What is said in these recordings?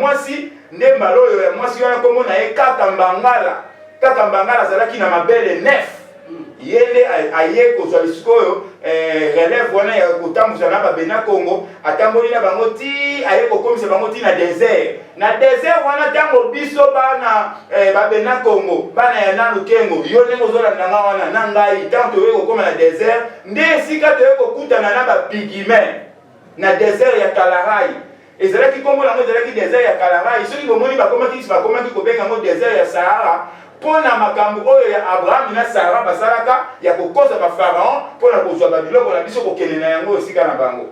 mwasi nde mbaloyo ya mwasi wana kombo na ye Kaka Mbangala zalaki na mabele 9 yende aye kozwa lisikoyo relève wana ya kotambusa na babena Congo atamboli na bango ti aye kokomisa bango ti na désert wana tango biso bana babena Congo bana ya nanu kengo yo ndenge ozolanda nga wana na ngai tango toye kokoma na désert nde esika toye kokutana na bapigime na désert ya Kalahari ezalaki kombo nango ezalaki désert ya Kalahari soki bomoni bakomaki kobenga ngo désert ya Sahara pona makambo oyo ya Abraham na Sarah basalaka ya kokoza ba pharaon pona kozwa babiloko na biso kokende na yango esika na bango.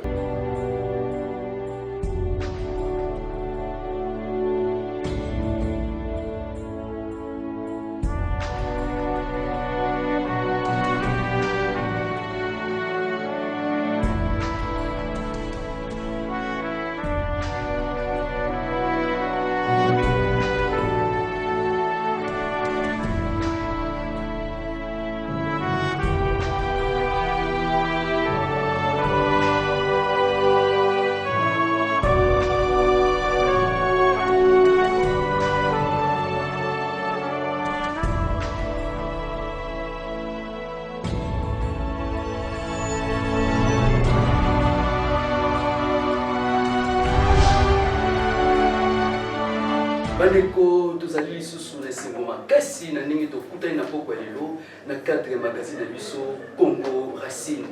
Baneko tozali sous les moments kasi na ndenge tokutani na poko lelo na cadre magazine de biso Congo Racine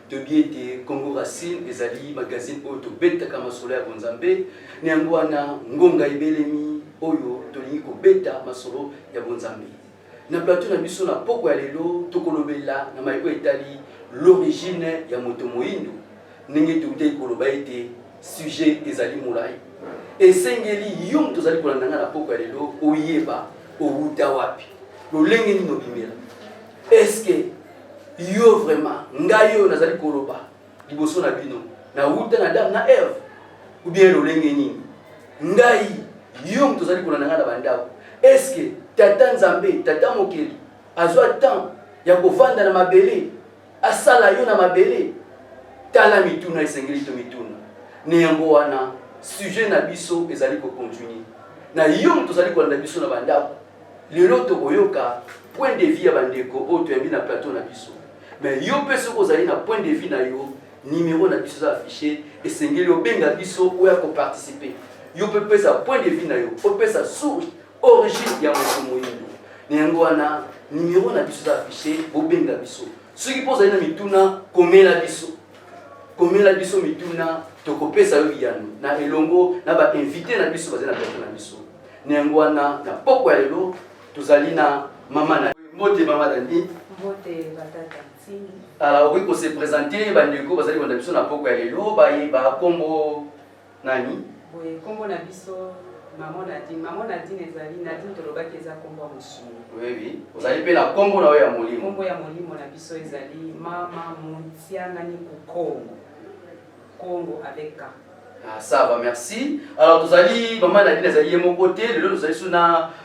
de biete Congo Racine ezali magazine oyo tobetaka masolo ya bonzambe ni yango wana ngonga ibelemi oyo tolingi kobeta masolo ya bonzambe na plateau na biso na poko ya lelo tokolobela na maiko etali l'origine ya moto moyindo ndenge tokutaki koloba ete sujet ezali molai esengeli yong tozali kolanda na poko ya lelo oyeba outa wapi lolenge nino bimela eske yo vraiment ngayo nazali koloba liboso na bino na uta na Adam na Eve ou bien lolenge nini ngai yong tozali kolanda na bandako eske tata Nzambe tata mokeli azwa temps ya kovanda na mabele asala yo na mabele tala mituna esengeli to mituna ne yango wana sujet na biso ezali ko continuer na yong tozali kolanda biso na bandako lelo tokoyoka point de vue ya bandeko oyo toyambi na plateau na biso mais yo pe soko ozali na point de vue na yo numéro na biso za affiché esengeli obenga biso oya ko participer yo pe pesa point de vue na yo opesa source origine ya moto moyindo na yango wana numéro na biso za affiché obenga biso soki pozali na mituna komela biso mituna tokopesa yo biyano na elongo na ba invité na biso bazali na plateau na biso na yango wana na poko ya lelo tozali na mama na mbote mama Dani mbote batata nsingi. Alors oui, pour se présenter bandeko bazali na biso na poko ya lelo ba kombo nani boye kombo na biso maman Nadine ezali Nadine tolobaki eza kombo ya mosusu. Oui ozali pe na kombo na ya molimo kombo ya molimo na biso ezali mama Montiangani Congo avec K. Ah, ça va, merci. Alors, nous allons, maman Nadine, nous allons mon côté. Nous allons sur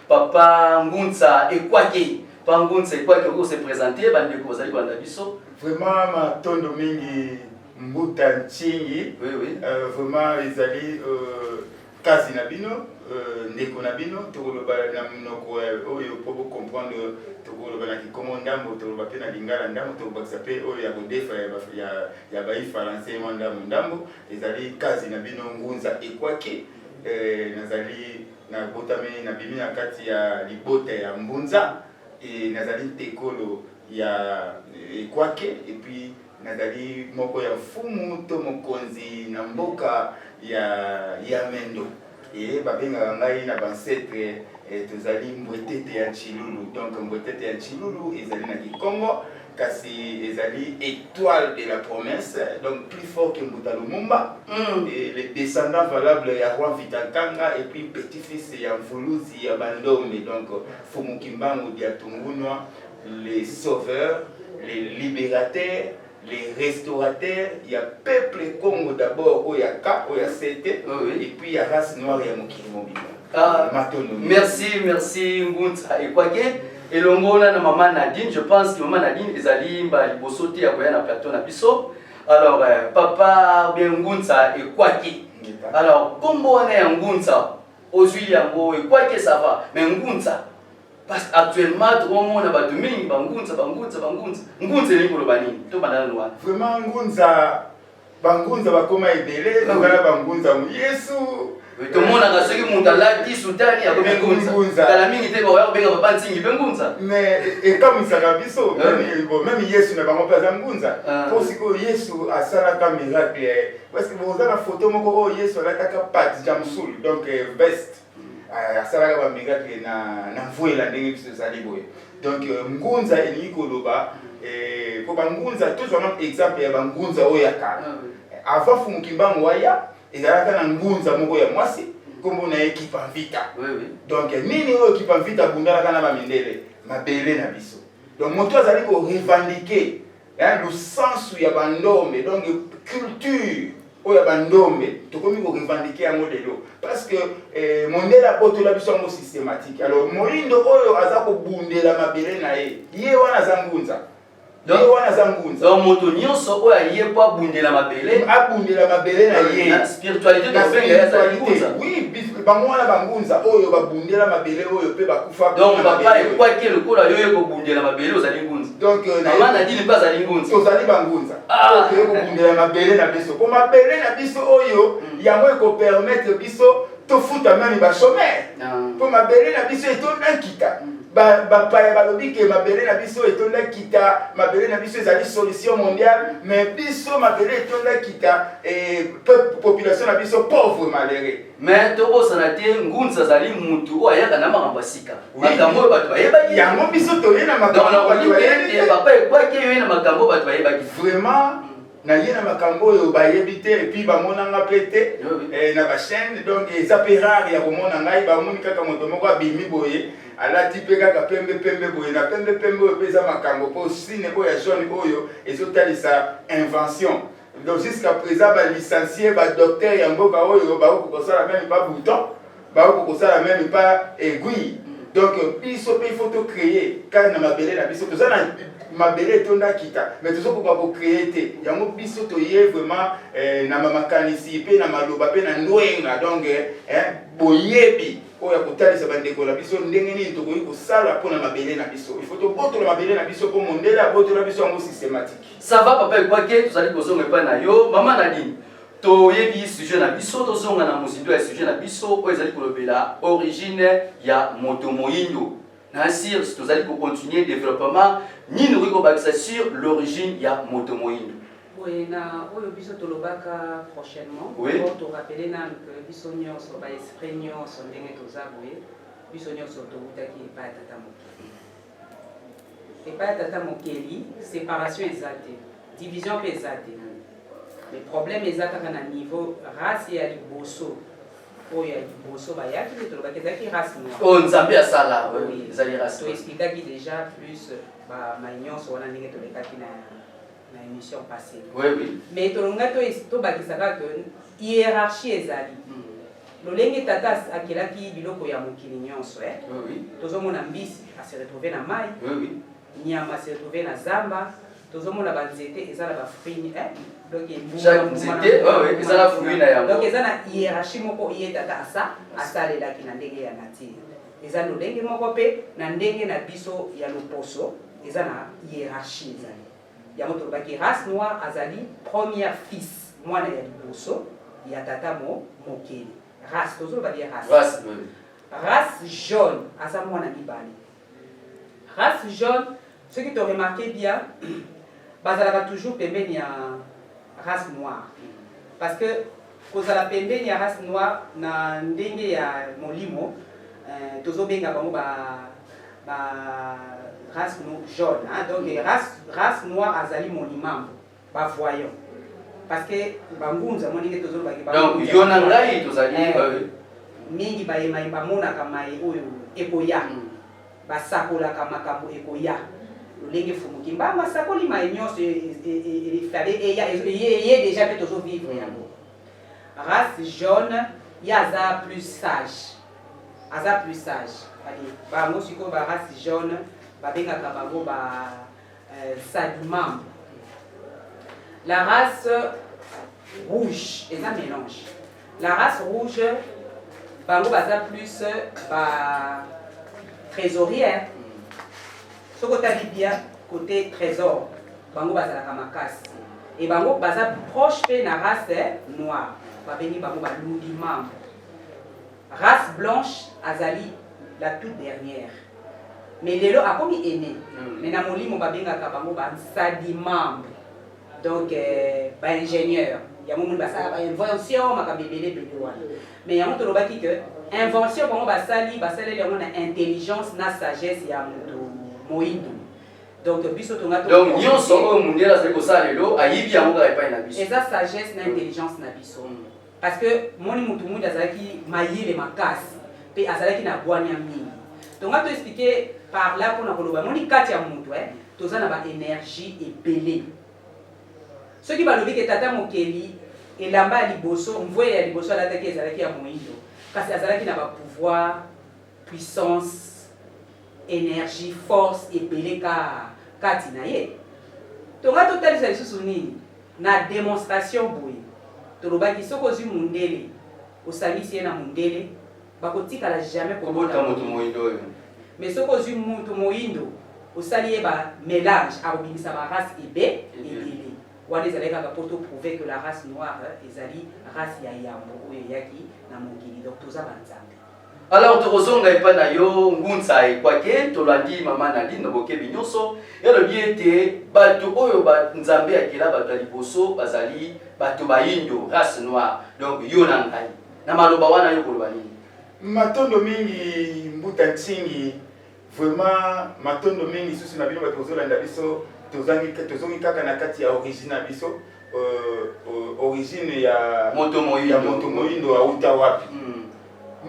papa Ngunza Ekwake. Papa Ngunza Ekwake, vous se présenter. Vous allez prendre biso. Vraiment, ma tondo mingi mbuta nchingi. Oui. Vraiment, ils allaient kazi na bino, ndeko na bino, tokoloba na mnoko oyo pour comprendre tokoloba na kikomo ndambo, tokoloba pe na lingala ndambo, tokoloba sape oyo ya kodefa ya ba français ndambo, ezali kazi na bino Ngunza Ekwake, nazali na botame na bimi na kati ya libota ya Mbunza, nazali tekolo ya Ekwake et puis nazali moko ya fumu to mokonzi na mboka ya Mendo et babenga ngai na bancetre tozali mbwetete ya Chilulu. Donc mbwetete ya Chilulu ezali na Kikongo kasi ezali étoile de la promesse, donc plus fort que Mbuta Lumumba, et les descendants valables ya roi Vitakanga et puis petit-fils ya Mvuluzi ya Bandombe, donc Fumu Kimbangu dia Tungunwa, les sauveurs, les libérateurs, les restaurateurs, il y a peuple Congo d'abord, il y a K, il y a CT, et puis il y a race noire, il y a Mokiri. Merci Ngunza Ekwake. Et l'ongona na maman Nadine, je pense que maman Nadine ezali mba liboso te ya koya na plateau na biso. Alors papa bien Ngunza Ekwake. Alors kombo wana ya Ngunza ozwi yango et quoi que ça va mais ngunza parce qu'actuellement tout le monde a ba domingue bangunza ngunza ni koloba nini to bandana noa vraiment bangunza bakoma ebele tozala bangunza Yesu tomonaka soki moto alati sutani akomi ngunza kala mingi te baoya kobenga papa ntingi mpe ngunza mais ekamisaka biso même Yesu na bango mpe aza ngunza mpo sikoyo Yesu asalaka miracle parce que boza na photo moko oyo Yesu alataka pati ja mosulu donc veste asalaka bamiracle na mvwela ndenge biso ezali boye donc ngunza elingi koloba mpo bangunza tozwana exemple ya bangunza oyo ya kala avant Fumukimbangu waya ezalaka na ngunza moko ya mwasi kombo na ekipe vita donc nini oyo ekipe vita bundalaka na bamindele mabele na biso donc moto azali ko revendiquer le sens ya bandombe donc culture oyo ya bandombe tokomi ko revendiquer yango lelo parce que mondela botola biso yango systématique alors moindo oyo aza ko bundela mabele na ye wana za ngunza donc moto nyonso oyo aye po abundela mabele na ye spiritualité tobenga oui bango wana bangunza oyo babundela mabele oyo mpe bakufa donc papa ekwaki lokola yo ekobundela mabele ozali ngunza donc mama nadini mpe azali ngunza tozali bangunza oyo ekobundela mabele na biso po mabele na biso oyo yango ekopermettre biso tofuta meme bachomere po mabele na biso etonda nkita bapaya balobi ke mabele na biso etonda kita mabele na biso ezali solution mondiale mais biso mabele etonda kita population na biso pauvre malheureux mais tobosana te ngunza azali mutu oyo ayaka na makambo ya sika makambo oyo bato bayebaki yango biso toye na makambo bato bayebaki papa ekwaki yo ye na makambo bato bayebaki vraiment na ye na makambo oyo bayebi te epuis bamonanga mpe te na bachaîne donc eza mpe rare ya komona ngai bamoni kaka moto moko abimi boye alati mpe kaka pembe boye na pembe oyo mpe eza makambo mpo sine oyo ya jaune oyo ezotalisa invention donc jusqu'à présent balicencie badocteur ya mboka oyo bakoki kosala meme pa bouton bakoki kosala meme pa aiguille donc biso mpe il faut to créer kaka na mabele na biso toza na mabele etonda kita mais tozokoka kocréer te yango biso toye vraiment na makanisi mpe na maloba mpe na ndwenga donc boyebi oyo kotalisa bandeko na biso ndenge nini tokoki kosala mpona mabele na biso il faut tobotola mabele na biso mpo mondele abotola biso yango systématique ça va papa ekwaki tozali kozonga epai na yo mama nadini toyebi sujet na biso tozonga na mozindo ya sujet na biso oyo ezali kolobela origine ya moto moyindo nasi tozali kocontinue développement nini okoki kobakisa sur l'origine ya moto moyindo Oui, na oyo biso tolobaka prochainement. Oui. Pour te rappeler nanu que biso nyonso ba esprit nyonso ndenge toza boye biso nyonso tokutaki epai ya tata mokeli. Epai ya tata mokeli séparation eza te, division mpe eza te. Le problème eza kaka na niveau race ya liboso oyo ya liboso bayaki te tolobaki ezalaki race noire. oyo nzambe asala ezali race toexplikaki déjà plus mai nyonso wana ndenge tolekaki na émission passée. Oui. Mais tolonga to bakisaka que hiérarchie ezali. Lolenge tata akelaki biloko ya mokili nyonso Oui. Tozomona mbisi se retrouver na mai. Oui. Nyama se retrouver na zamba. Tozomona banzete ezala ba fruit donc chaque nzete ezala fruit na yango. Donc ezala hiérarchie moko ye tata asalelaki na ndenge ya nature. Ezala lolenge moko pe na ndenge na biso ya loposo ezala hiérarchie ezali. Yango tolobaki race noire azali premier fils mwana ya liboso ya tata mokeli race tozoloba dia race jaune aza mwana mibale race jaune ce qui te remarqué bien bazalaka toujours pembeni ya race noire parce que kozala pembeni ya race noire na ndenge ya molimo tozobenga bango race jaune, hein? Donc race noire azali monument, ba voyant. Parce que bangunza moninge tozolo baki ba. Donc yona ngai tozali mingi ba yema mona kama oyo ekoya. Ba sakola kama kambo ekoya. Lolenge Fumukimbangu masakoli ma nyonso il fallait et déjà peut toujours vivre yango. Race jaune yaza plus sage. Aza plus sage. Allez, ba mosiko ba race jaune babengaka bango sadimam. La race rouge est un mélange. La race rouge bango baza plus trésorière. Ce que tu as dit bien, côté trésor, bango bazalaka makasi. Et bango baza proche pe na race noire. Babeni bango balundi membre. Race blanche azali la toute dernière. Mais lelo a comme aîné. Mais na molimo babengaka bango ba sadi membre. Donc ba ingénieur. Ya momu basala ba invention makabebele bele wana. Mais ya moto lobaki que invention bango basali yango na intelligence na sagesse ya moto moyindo. Donc biso tonga donc nyonso o mundiala c'est ko ça lelo ayibi yango ka epai na biso. Et ça sagesse na intelligence na biso. Parce que moni mutu mundi azalaki mayele makasi pe azalaki na bwanya mingi. Donc on va expliquer par là pour na koloba moni kati ya mutu toza na ba énergie ebele. Ce qui va lever que tata mokeli elamba liboso mvoye ya liboso ala taki ezalaki ya moyindo. Kasi azalaki na ba pouvoir, puissance, énergie, force ebele kati na ye. Donc on va totalisa lisusu nini na démonstration boye. Tolobaki soko zu mundele osangisi ye na mundele bakotikala jamais kobota moto moyindo. Mais soko zu moto moyindo osali ye ba mélange abimisa ba race ebele. Wana ezalaki kaka pour prouver que la race noire ezali race ya yambo oyo eyaki na mokili. Donc toza banzambe. Alors tokozonga epa na yo ngunza ekwake tolandi mama Nadine bokebi nyonso elobi ete bato oyo banzambe akela bato ya liboso bazali bato bayindo race noire. Donc yo na ngai na maloba wana yo koloba nini? Matondo mingi mbuta ntingi vraiment matondo mingi susu na bino bato kozolanda biso tozongi kaka na kati ya origine na biso origine ya moto moyindo auta wapi.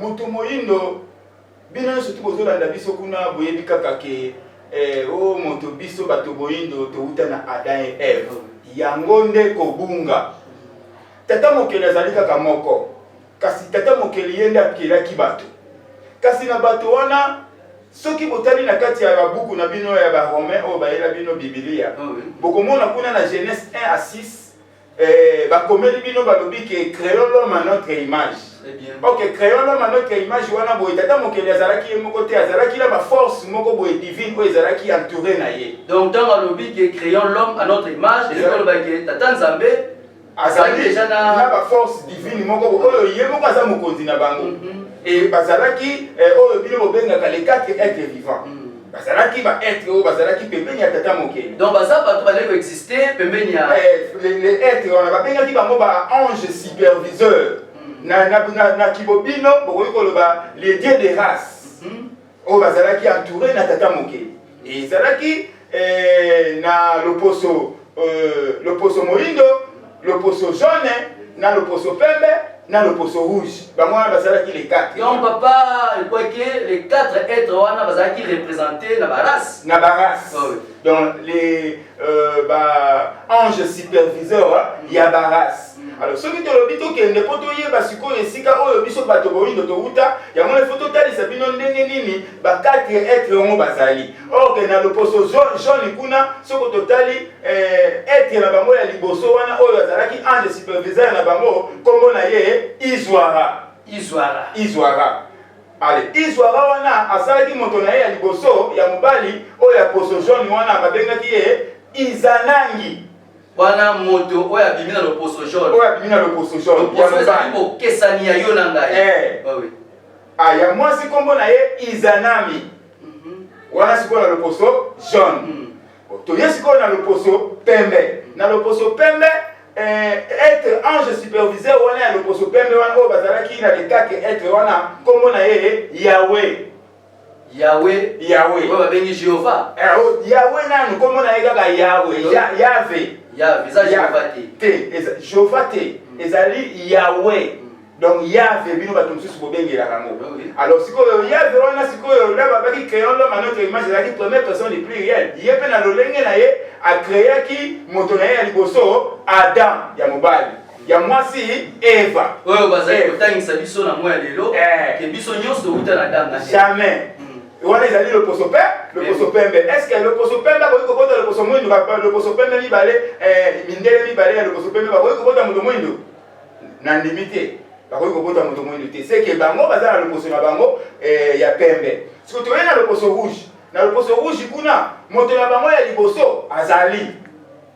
Moto moyindo bino surtout kozolanda biso kuna boyebi kaka ke o moto biso bato boyindo touta na Adam et Ève yango nde kobunga. Tata mokeli azali kaka moko kasi tata mokeli yende apielaki bato kasi na bato wana soki botali na kati ya babuku na bino ya ba Romain o bayela bino Biblia bokomona kuna na Genèse 1 à 6 bakomeli bino balobi ke créons l'homme à notre image. Ok, créons l'homme à notre image wana boye tata mokeli azalaki ye moko te azalaki na ba force moko boye divine oyo ezalaki entouré na ye. Donc tant balobi ke créons l'homme à notre image et que tata Nzambe azali déjà na ba force divine moko oyo ye moko aza mokonzi na bango. Et bazalaki oyo bino bobengaka les 4 êtres vivants. Bazalaki ba être oyo bazalaki pembeni ya tata mokeli. Donc baza bato baleko exister pembeni ya les êtres wana babengaki bango ba ange superviseur. Na kibobino bokoki koloba les dieux des races. Oyo bazalaki entouré na tata mokeli. Et ezalaki na loposo moyindo, loposo jaune, na loposo pembe, na loposo rouge. Bango wana bazalaki les 4. Donc papa, il croit que les 4 êtres wana bazalaki représentés na ba race. Na ba race. Donc les anges superviseurs ya ba race. Alors ce qui te lobi to kende poto yeba sikoyo esika oyo biso bato boyindo to uta yango le photo talisa bino ndenge nini ba 4 êtres ongo bazali. Or que na loposo jaune kuna soko totali être na bango ya liboso wana oyo azalaki ange superviseur na bango kombo na ye Izwara. Allez, Izwara wana asalaki moto na ye ya liboso ya mobali oyo ya poso jaune wana babengaki ye Izanangi. Wana moto oyo abimi na loposo jaune. Oyo abimi na loposo jaune. Ya mobali okesani ya yo na ngai. Ya mwasi kombo na ye Izanami. Wana sikoyo na loposo jaune. Toye sikoyo na loposo pembe. Na loposo pembe être ange superviseur wana ya loposo pembe wana oyo bazalaki na les 4 êtres wana kombo na ye Yahweh. Oyo babengi Jéhovah. Yahweh nanu kombo na ye kaka Yahweh. Eza Jéhovah te. Jéhovah te. Ezali Yahweh. Donc Yahweh bino bato mosusu bobengelaka yango. Alors sikoyo Yahweh wana sikoyo là babaki créons l'homme à notre image ezalaki première personne du pluriel. Ye mpe na lolenge na ye akreaki moto na ye ya liboso Adam ya mobali. Ya mwasi Eva. Oyo bazali kotangisa biso na moya lelo ke biso nyonso touta na Adam na jamais. Wana ezali loposo pembe. Est-ce que loposo pembe bakoki kobota loposo mwindo loposo pembe mibale mindele mibale ya loposo pembe bakoki kobota moto mwindo? Na ndimi te. bakoki kobota moto moyindo te c'est que bango baza na loposo na bango ya pembe siko toye na loposo rouge na loposo rouge kuna moto na bango ya liboso azali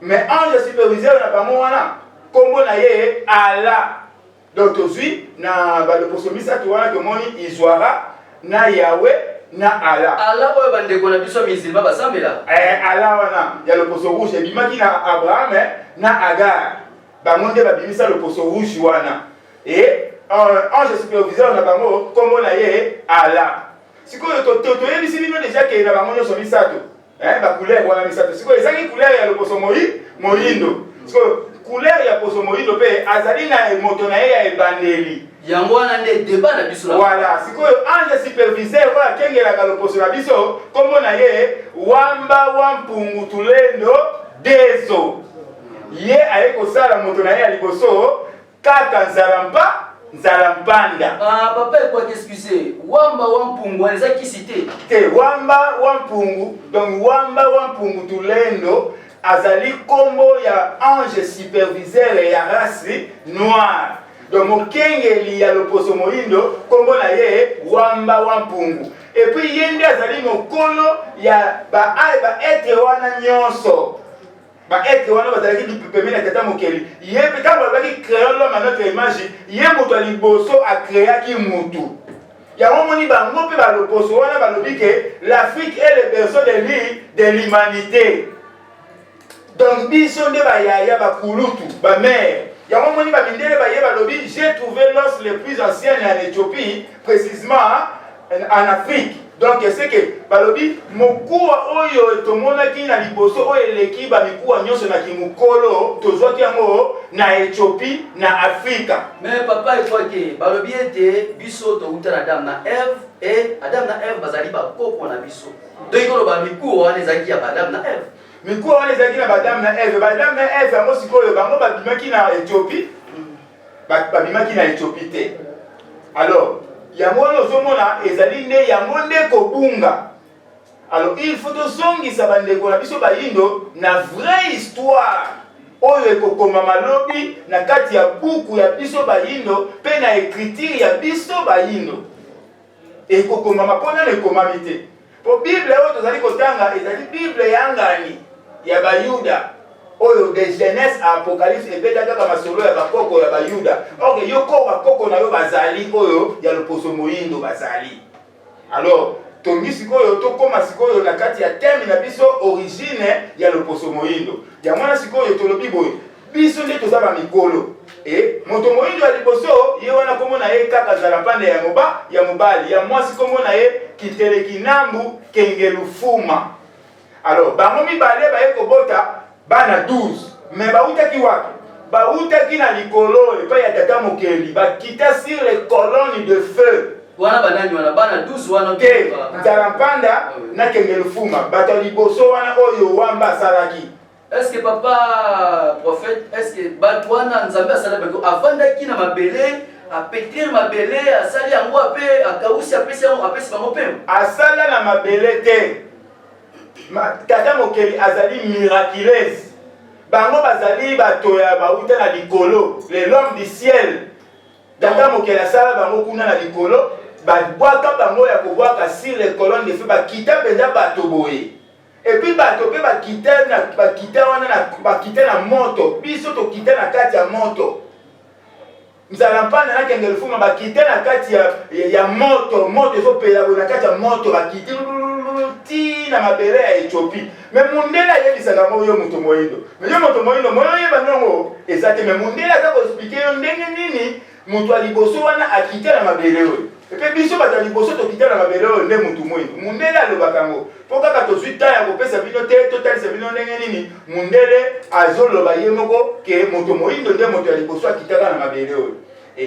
mais ange superviseur na bango wana kombo na ye ala donc tozwi na baloposo misato wana tomoni izwara na yawe na ala oyo bandeko na biso misilma basambela ala wana ya loposo rouge ebimaki na abraham na agar bango nde babimisa loposo rouge wana et ange superviseur na bango kombo na ye ala sikoyo toyebisi bino deja ke na bango nyonso misato bacouleur wana misato sikoyo ezaki couleur ya loposo moyindo sikoyo couleur ya poso moyindo mpe azali na moto na ye ya ebandeli yango wana nde débat na biso voilà sikoyo ange superviseur oyo akengelaka loposo na biso kombo na ye wamba wa mpungu tulendo dezo ye aye kosala moto na ye ya liboso kaka nzala mpanda papa ekwaki excuse wamba wa mpungu eza kisi te wamba wa mpungu donc wamba wa mpungu tulendo azali kombo ya ange superviseur ya race noire donc mokengeli ya loposo moyindo kombo na ye wamba wa mpungu et puis ye nde azali mokolo ya baetre wana nyonso baetre wana bazalaki pembeni ya tata mokeli ye mpe ntango balobaki créer l'homme à notre image ye moto ya liboso akreaki mutu yango moni bango mpe baloposo wana balobi ke l'Afrique est le berceau de l'humanité donc biso nde bayaya bakulutu bamere yango moni bamindele baye balobi j'ai trouvé l'os le plus ancien en Éthiopie précisément en Afrique donc c'est que balobi mokuwa oyo tomonaki na liboso oyo eleki bamikuwa nyonso na kimukolo tozwaki yango na Éthiopie na Afrika mais papa efoke balobi ete biso touta na Adam na Eve et Adam na Eve bazali bakoko na biso donc koloba mikuwa wana ezalaki ya Adam na Eve mikuwa wana ezalaki na badame na Eve yango sikoyo bango babimaki na Éthiopie babimaki na Éthiopie te alors yango wana ozomona ezali nde yango nde kobunga alors il faut tozongisa bandeko na biso bayindo na vraie histoire oyo ekokoma malobi na kati ya buku ya biso bayindo mpe na écriture ya biso bayindo ekokomama mpona na ekomami te po bible oyo tozali kotanga ezali bible ya ngani ya bayuda oyo de Genèse à Apocalypse ebeta kaka masolo ya bakoko ya bayuda ok yoko bakoko na yo bazali oyo ya loposo moyindo bazali alors tongi sikoyo tokoma sikoyo na kati ya thème na biso origine ya loposo moyindo ya mwana sikoyo tolobi boye biso nde toza bamikolo moto moyindo ya liboso ye wana kombo na ye kaka zala mpande ya mobali ya mwasi kombo na ye kiteleki nambu kengelufuma alors bango mibale baye kobota bana 12 mais bautaki wapi bautaki na likolo epai ya tata mokeli bakita sur les colonnes de feu wana banani wana bana 12 wana te nzala mpanda na kengelufuma bato ya liboso wana oyo wamba asalaki est-ce que papa prophète est-ce que bato wana nzambe asala bako avandaki na mabele apetire mabele asali yango ape akausi apesi bango pembe asala na mabele te tata mokeli azali miraculeuse bango bazali bato ya bauta na likolo l'homme du ciel tata mokeli asala bango kuna na likolo babwaka bango ya kobwaka sur les colonnes de feu bakita mpenza bato boye epuis bato mpe bakita na moto biso tokita na kati ya moto nzala mpanda na kengelufuma bakita na kati ya moto ezopela boye na kati ya moto bakiti na mabele ya Éthiopie mais mundele ayebisaka yango yo moto moyindo mais yo moto moyindo moyo oyeba ndongo eza te mais mundele aza koexplike yo ndenge nini moto ya liboso wana akita na mabele oyo epe biso bato ya liboso tokita na mabele oyo nde motu moyindo mundele alobaka yango mpo kaka tozwi ta ya kopesa bino te totalisa bino ndenge nini mundele azoloba ye moko ke moto moyindo nde moto ya liboso akitaka na mabele oyo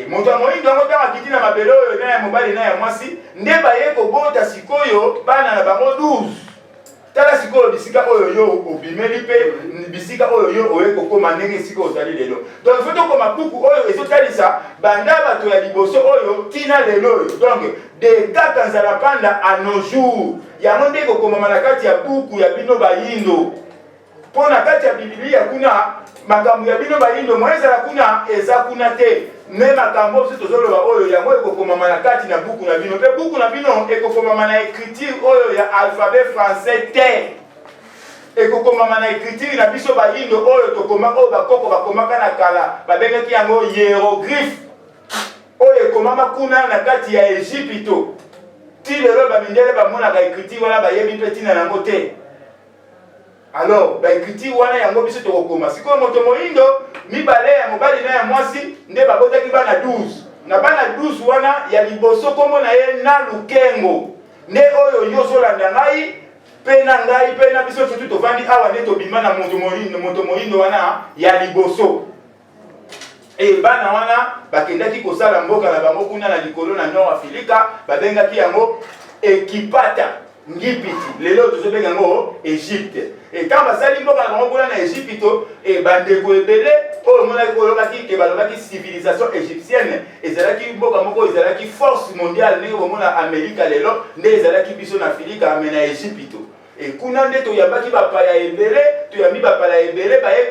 moto ya moyindo yango ntango akiti na mabele oyo na ya mobali na ya mwasi nde baye kobota sikoyo bana na bango 12 tala sikoyo bisika oyo yo obimeli mpe bisika oyo yo oye kokoma ndenge esika ozali lelo donc ifo tokoma buku oyo ezotalisa banda bato ya liboso oyo tina lelo oyo donc de kaka nzala mpanda a nos jours yango nde ekokomama na kati ya buku ya bino bayindo Pour na kati ya Biblia kuna makambo ya bino bayindo moyeza kuna eza kuna te. Mais makambo si tozoloba oyo yango ekokomama na kati na buku na bino. Pe buku na bino ekokomama na écriture oyo ya alphabet français te. Ekokomama na écriture na biso bayindo oyo tokoma oyo bakoko bakomaka na kala babengaki yango hiéroglyphe. Oyo ekomama kuna na kati ya Egypto. Ti lelo bamindele bamonaka écriture wana bayebi mpe tina nango te. Alors, écriture wana yango biso tokokoma. Sikoyo moto moyindo mibale ya mobali na ya mwasi nde babotaki bana 12. Na bana 12 wana ya liboso kombo na ye na lukengo. Nde oyo yo zolanda ngai pe na ngai pe na biso tutu tovandi awa nde tobima na moto moyindo wana ya liboso. Et bana wana bakendaki kosala mboka na bango kuna na likolo na Nord Afrika babengaki yango Ekipata ngipiti lelo tozobenga yango Egypte. Et quand basali mboka na bango kuna na Egypto e bandeko ebele oyo monaki kolobaki ke balobaki civilisation égyptienne ezalaki mboka moko ezalaki force mondiale ndenge bomona Amerika lelo nde ezalaki biso na Afrika ame na Egypto. Et kuna nde toyambaki bapaya ebele toyambi bapaya ebele baye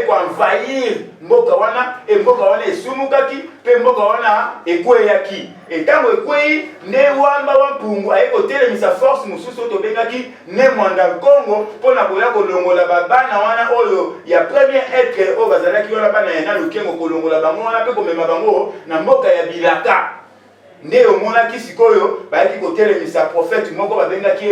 ko envahir mboka wana e mboka wana esumukaki pe mboka wana ekweyaki e tango ekweyi nde wamba wa mpungu aye kotelemisa force mosusu oyo tobengaki ne mwanda Congo mpona koya kolongola babana wana oyo ya premier être oyo bazalaki wana bana ya na lukengo kolongola bango wana mpe komema bango na mboka ya bilaka. Nde omonaki sikoyo bayaki kotelemisa prophète moko babengaki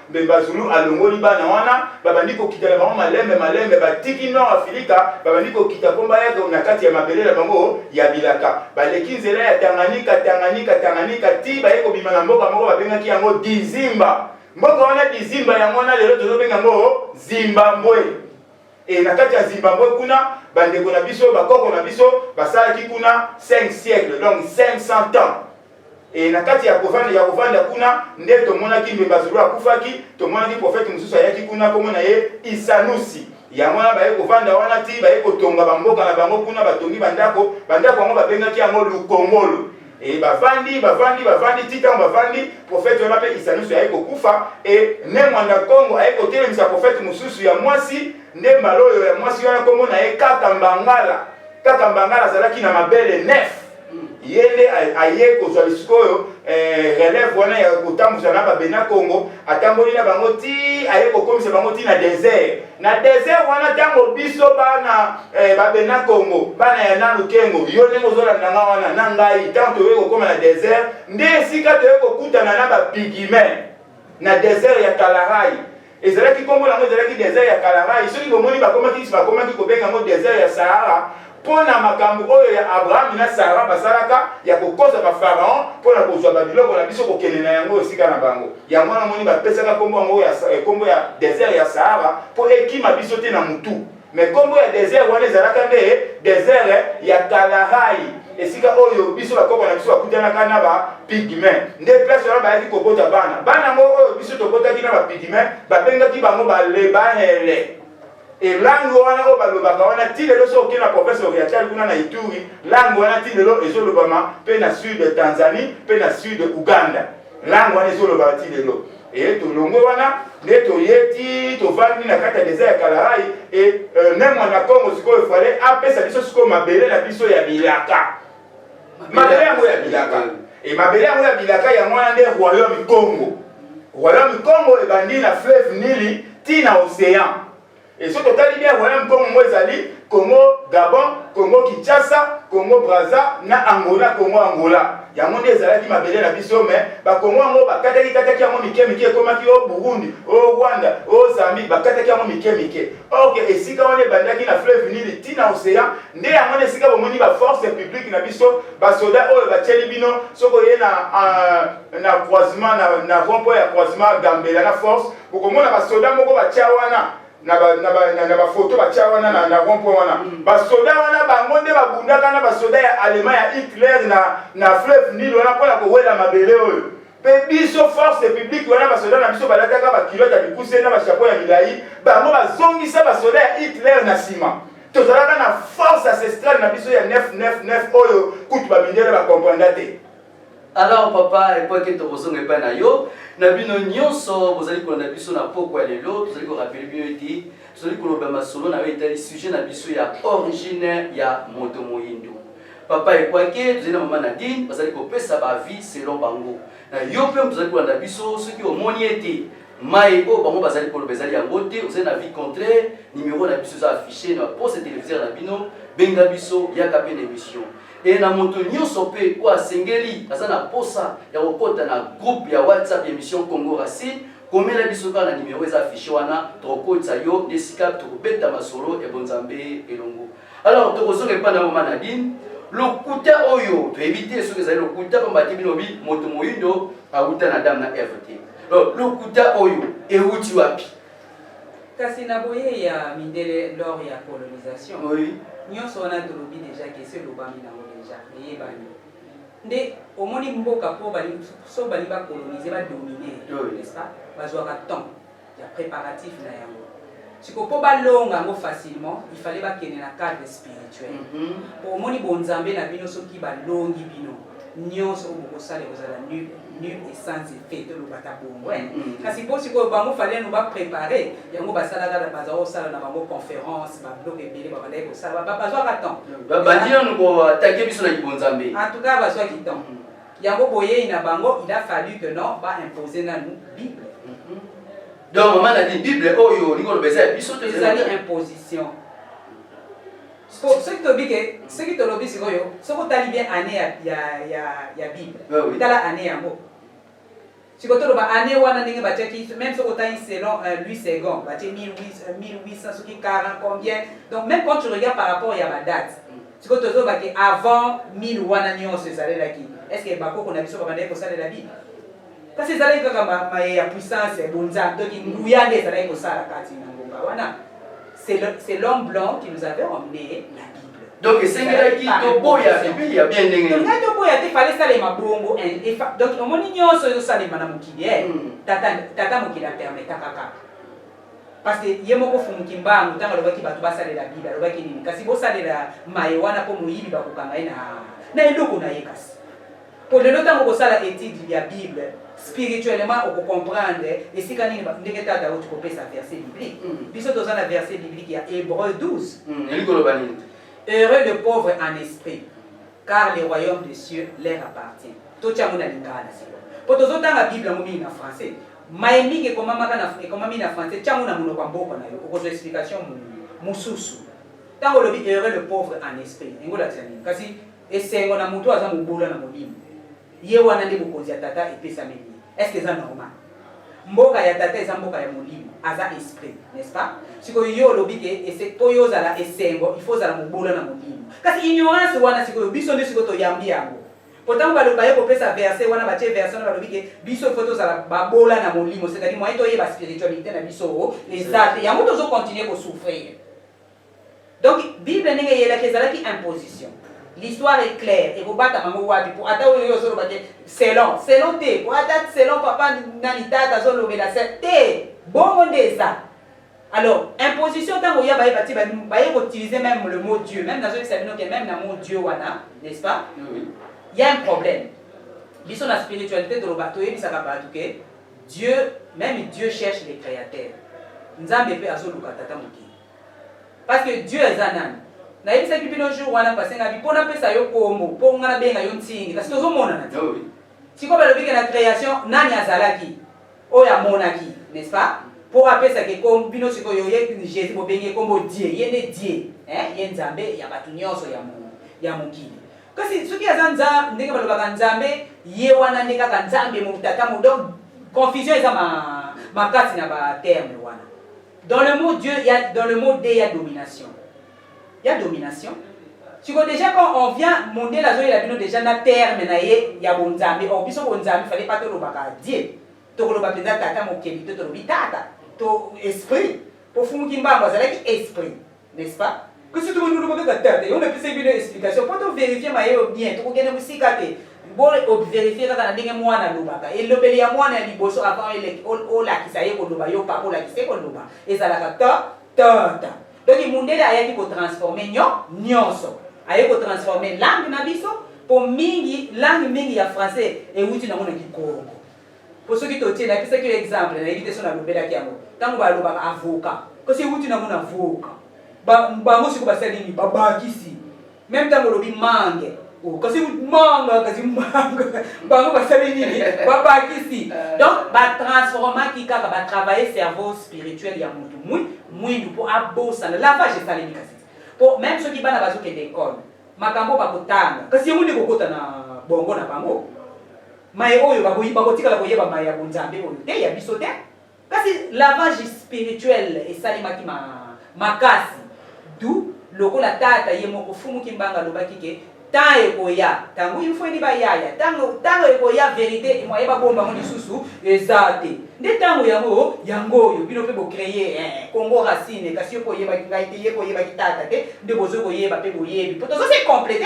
Mbemba Zulu alongoli bana wana babandi kokitela bango malembe batiki Nord Afrika babandi kokita komba ya na kati ya mabele na bango ya bilaka baleki nzela ya Tanganyika ti baye kobima na mboka moko babengaki yango Dizimba. Mboka wana Dizimba yango wana lelo tozobenga yango Zimbabwe. Et na kati ya Zimbabwe kuna bandeko na biso bakoko na biso basalaki kuna 5 siècles donc 500 ans. Et na kati ya kovanda kuna nde tomonaki Mbemba Zulu akufaki tomonaki prophète mususu ayaki kuna kombo na ye Isanusi. Yango na baye kovanda wana ti baye kotonga bamboka na bango kuna batongi bandako yango babengaki yango Lukongolo. Et bavandi titan bavandi prophète wana pe Isanusi aye kokufa et ne mwanda Congo aye kotelemisa prophète mususu ya mwasi nde mbaloyo ya mwasi wana kombo na ye Kaka Mbangala azalaki na mabele 9 yende aye kozwa lisikoyo relève wana ya kotambusa na babena Congo atamboli na bango ti aye kokomisa bango ti na désert wana tango biso bana babena Congo bana ya na lukengo yo ndenge ozolanda nga wana na ngai tango toye kokoma na désert nde esika toye kokutana na bapigime na désert ya Kalahari. Ezalaki kombo nango ezalaki désert ya Kalahari soki bomoni bakomaki kobenga yango désert ya Sahara pona makambo oyo ya Abraham na Sarah basalaka ya kokoza ba pharaon pona kozwa babiloko na biso kokende na yango esika na bango yango na moni bapesaka kombo ya désert ya Sahara po ekima biso te na mutu mais kombo ya désert wana ezalaka nde désert ya Kalahari esika oyo biso bakoko na biso bakutanaka na ba pigme nde place wana bayaki kobota bana ngo oyo biso tokotaki na ba pigme babengaki bango balebahele. Et langue wana oyo balobaka wana ti lelo so okena province orientale kuna na Ituri langue wana ti lelo ezolobama mpe na sud de Tanzanie mpe na sud de Uganda langue wana ezolobaka ti lelo. Et tolongo wana nde toyeti tovandi na kati ya désert ya Kalahari et ne mwana Congo sikoyo efale apesa biso sikoyo mabele na biso ya bilaka mabele yango ya bilaka et mabele yango ya bilaka yango wana nde Royaume Congo ebandi na fleuve Nili ti na océan. Et ce total bien Royaume Congo ezali Congo Gabon, Congo Kinshasa, Congo Brazza na Congo Angola. Yango nde ezalaki mabele na biso mais ba Congo ngo bakataki yango mike ekomaki o Burundi, o Rwanda, o Zambie bakataki yango mike. OK, esika wana ebandaki na fleuve Nil ti na océan nde yango esika bomoni ba force publique na biso ba soda oyo batieli bino soko ye na croisement na rond-point ya croisement Gambela na force bokomona ba soda moko batia wana na ba photo batia wana na rond-point wana ba soda wana bango nde babundaka na ba soda ya Allemand ya Hitler na fleuve Nil wana pona kowela mabele oyo pe biso force publique wana ba soda na biso balataka ba kilote ya mikuse na ba chapeau ya milai bango bazongisa ba soda ya Hitler na sima tozalaka na force ancestrale na biso ya 999 oyo kutu bamindele bakomprenda te. Alors papa et quoi que tu ressens pas na yo na bino nyonso vous allez qu'on a biso na poko ya lelo vous allez ko rappeler bien eti vous allez ko loba masolo na etali sujet na biso ya origine ya moto moyindo papa et quoi que vous allez maman Nadine vous allez ko pesa ba vie selon bango na yo pe vous allez ko na biso ce qui au moni eti mai o bango bazali ko lobezali yango te vous allez na vie contraire numéro na biso za affiché na poste téléviseur na bino benga biso ya ka pe émission. Et na moto nyonso pe kwa sengeli aza na posa ya kokota na groupe ya WhatsApp émission Congo Racine komela biso ka na numéro eza affiché wana tokotsa yo desika tokobeta masolo e bonzambe elongo. Alors tokozonga pa na mama Nadine lokuta oyo to éviter ce que ça lokuta pa mbati binobi moto moyindo auta na dame na FT. Alors lokuta oyo euti wapi? Kasi na boye ya mindele lors ya colonisation. Oui. Nyonso wana tolobi déjà que c'est lobami na déjà mais bani nde omoni mboka po bali so bali ba coloniser ba dominer n'est-ce pas bazwa ka temps ya préparatif na yango siko po ba longa ngo facilement il fallait ba kene na cadre spirituel po omoni bonzambe na bino soki ba longi bino nyonso boko sale kozala nul et sans effet to lobata bongo kasi po siko bango fallait nous ba préparer yango basala ka bazao sala na bango conférence ba bloc ebele ba bandai ko sala ba bazwa ka temps ba bandia nous ko attaquer biso na bonzambe en tout cas bazwa ki temps yango boye na bango il a fallu que non ba imposer na nous Bible donc maman a dit Bible oyo lingo lobeza biso te ezali imposition ce qui te lobby c'est quoi ce que tu bien année ya Bible tala année yango si tu ba année wana ndenge ba teki même ce que tu selon Louis Segond ba teki 1800 ce qui 40 combien donc même quand tu regardes par rapport à la date si tu te ba que avant 1000 wana nyonso ezalé là qui est-ce que ba ko na biso ba ndeko sala la Bible parce que ezalé kaka ma ya puissance bonza donc nguyande ezalé ko sala kati na ngomba wana c'est l'homme blanc qui nous avait emmené la Bible. Donc c'est qui to boya Bible ya bien ndenge. Donc to boya te fallait ça les mabongo donc on moni nyonso yo sala mana mukili tata mukili permettre kaka. Parce que yemoko fumukimba mutanga lobaki batu basala la Bible lobaki nini kasi bo sala la mayewana po muyibi bakukanga na eloko na yekasi. Pour le temps ko sala étude ya Bible spirituellement on peut comprendre et si quand ndenge tata tu peux pesa verset biblique biso dans un verset biblique il y a Hébreux 12 heureux le pauvre en esprit car le royaume des cieux leur appartient to tia mona lingana siko po tozo tanga Bible ngomi na français maemi ke koma maka na koma mi na français tia mona muno kwa mboko na yo ko explication mususu tango lobi heureux le pauvre en esprit ngola tsani kasi esengo na mutu aza mubula na molimo ye wana ndi bokonzi ya tata epesa meni est-ce que ça normal mboka ya tata eza mboka ya molimo aza esprit n'est-ce pas siko yo lobike ese to yo zala esengo il faut zala mobola na molimo kasi ignorance wana siko biso ndi siko to yambi yango pourtant baloba ye kopesa verset wana batie verset na balobike biso faut to zala babola na molimo c'est-à-dire moi to ye ba spiritualité na biso exact yango to zo continuer ko souffrir donc Bible ndenge yela kezala ki imposition. L'histoire est claire et vous battez maman wapi pour attendre yo solo batte selon te pour attendre selon papa nani tata solo bela te bon ndeza. Alors imposition tant ya ba bati ba utiliser même le mot Dieu même dans ce que même dans mot Dieu wana n'est-ce pas? Oui. Il y a un problème. Biso la spiritualité de l'obato et bisa ka batu ke Dieu même Dieu cherche les créateurs. Nzambe pe azoluka tata muki. Parce que Dieu est un na yebisa kipino jour wana pasenga bipona pesa yo kombo po ngana benga yo ntingi kasi tozomona na ti siko balobike na création nani azalaki oya monaki n'est-ce pas pour apesa ke kom bino siko yo ye Jésus bo benge kombo Dieu ye ne Dieu ye nzambe ya batu nyonso ya mukili kasi soki azanza ndenge balobaka nzambe ye wana ndeka ka nzambe mu tata mu donc confusion eza makati na ba terme wana dans le mot Dieu il y a dans le mot Dieu il y a domination. Il y a domination. Tu vois déjà quand on vient monter la zone, il a vu déjà na terre menaye, il y a bonzambe. On biso bonzambe, il fallait pas te lobaka Dieu. To loba peza tata mo kelito to lobi tata. To esprit. Pour fumu kimba bazala ki esprit, n'est-ce pas? Que si tu nous lobaka tata, on a plus une explication. Pour te vérifier maye bien, to gagner musikate. Bon vérifier quand ndenge mwana lobaka. Et lobeli ya mwana liboso avant ele o la kisaye ko loba yo papa la kisaye ko loba. Ezala ka ta. Donc il mundele ayaki ko transformer nyonso ayeko transformer langue na biso pour mingi langue mingi ya français et wuti na mona kikongo pour ceux qui te tiennent c'est que exemple na éviter son alobela kiamo tango ba loba avocat ko c'est wuti na mona avocat ba mosi ko ba salini ba bakisi même tango lobi mange o ko c'est manga kasi manga ba ngo ba salini ba bakisi donc ba transformer ki kaka ba travailler cerveau spirituel ya mutu mwindu pour abosa lavage salini kasi pour même ceux qui bana bazuke d'école makambo bakotanga kasi yemundi kokota na bongo na bango mai oyo bakotikala koyeba mai ya bonzambe oyo te ya biso te kasi lavage spirituel esalimaki makasi du lokola tata ye moko fumuki mbanga lobaki ke tant ekoya tango ifweni bayaya tango ekoya vérité moyeba bomba mo lisusu ezate nde tango yango oyo bino pe bo créer Congo Racine kasi yo koyeba ngai te ye koyeba kitata te nde bozo koyeba pe boyebi pour tozo c'est complété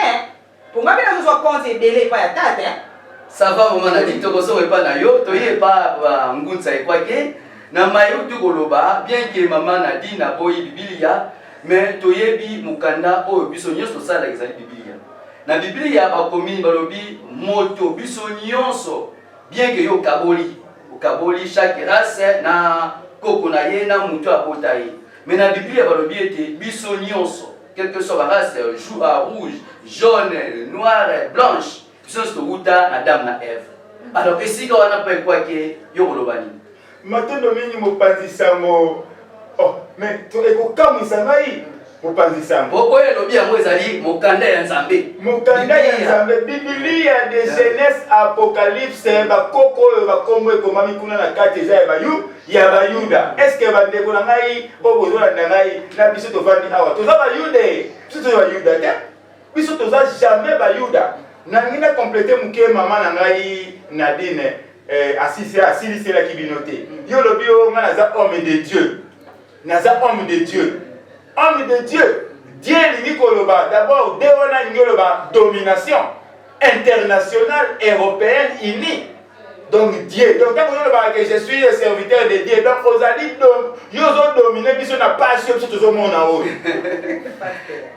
pour nga bena zo compte belé pa ya tata ça va vraiment na dito ko so pa na yo to ye pa ngunza ekwake na mayo tu koloba bien que maman Nadine boyi Biblia mais to yebi mukanda oyo biso nyonso sala ezali Biblia na Biblia bakomi balobi moto biso nyonso bien que yo kaboli chaque race na koko na ye na mutu apota ye mais na Biblia balobi ete biso nyonso quelle que soit la race rouge jaune noir blanche biso to uta na Adam na Eve alors esika wana pa kwa ke yo kolobani matondo mingi mopanzisa mo oh mais to ekokamwisa ngai mopanzisa mo oyo elobi yango ezali mokanda ya Nzambe Biblia de Genèse Apocalypse bakoko oyo bakombo ekomami kuna na kati eza ya bayuda est ce que bandeko na ngai oyo bozolanda ngai na biso tovandi awa toza bayude biso toza bayuda te biso toza jamais bayuda nangi na complete moke mama na ngai Nadine asiliselaki bino te yo lobi oyo nga naza homme de Dieu homme de Dieu Dieu lingi koloba d'abord de wana lingi koloba domination internationale européenne unie donc Dieu donc quand on parle que je suis le serviteur de Dieu donc ozali donc yozo dominer biso na passion biso tozo mona o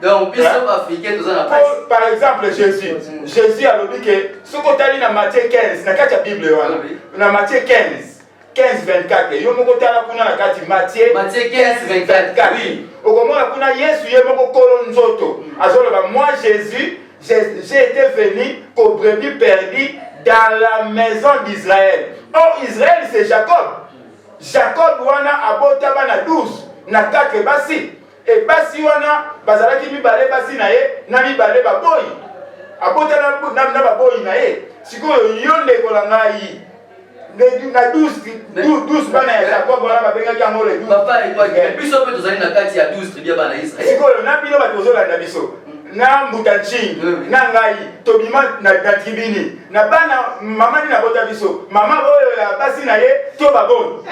donc biso africain tozo na passion par exemple Jésus a lobi que soko tali na Matthieu 15 na kati ya Bible wana na Matthieu 15:24 yo moko tala kuna na kati Matthieu 15:24 oui okomona kuna Yesu ye moko kolo nzoto azoloba moi Jésus j'ai été venu comme brebis perdu dans la maison d'Israël. Or Israël c'est Jacob. Jacob wana abota bana 12 na 4 basi et basi wana bazalaki mibale basi na ye na mibale baboyi abota na baboyi na ye sikoyo yo ndeko la ngai na 12 bana ya Jacob wana babengaki yango le 12 papa biso pe tozali na kati ya 12 tribus bana Israël sikoyo na bino batozolanda biso na mbutanchi na ngai tobima na tribuni na bana mama ni na bota biso mama oyo ya basi na ye to baboni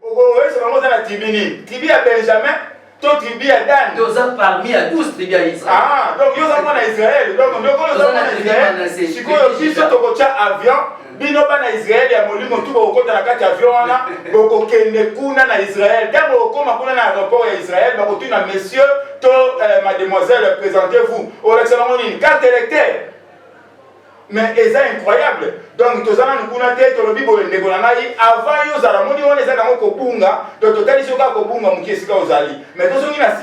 oyo se bango na tribuni tribu ya Benjamin to tribu ya Dan toza parmi ya 12 tribus ya Israël donc yo za mwana Israël donc ndoko za mwana Israël sikoyo biso tokocha avion bino bana Israël ya molimo tu bokota na kati avion wana bokokende kuna na Israël tango okoma kuna na aéroport ya Israël bakotuna messieurs to mademoiselle présentez-vous au excellent une carte électeur mais c'est incroyable donc tozana nkuna te to lobi bo ndeko na ngai avant yo zala moni wana ezaka ngo kobunga to totali soka kobunga mukesika ozali mais tozongi na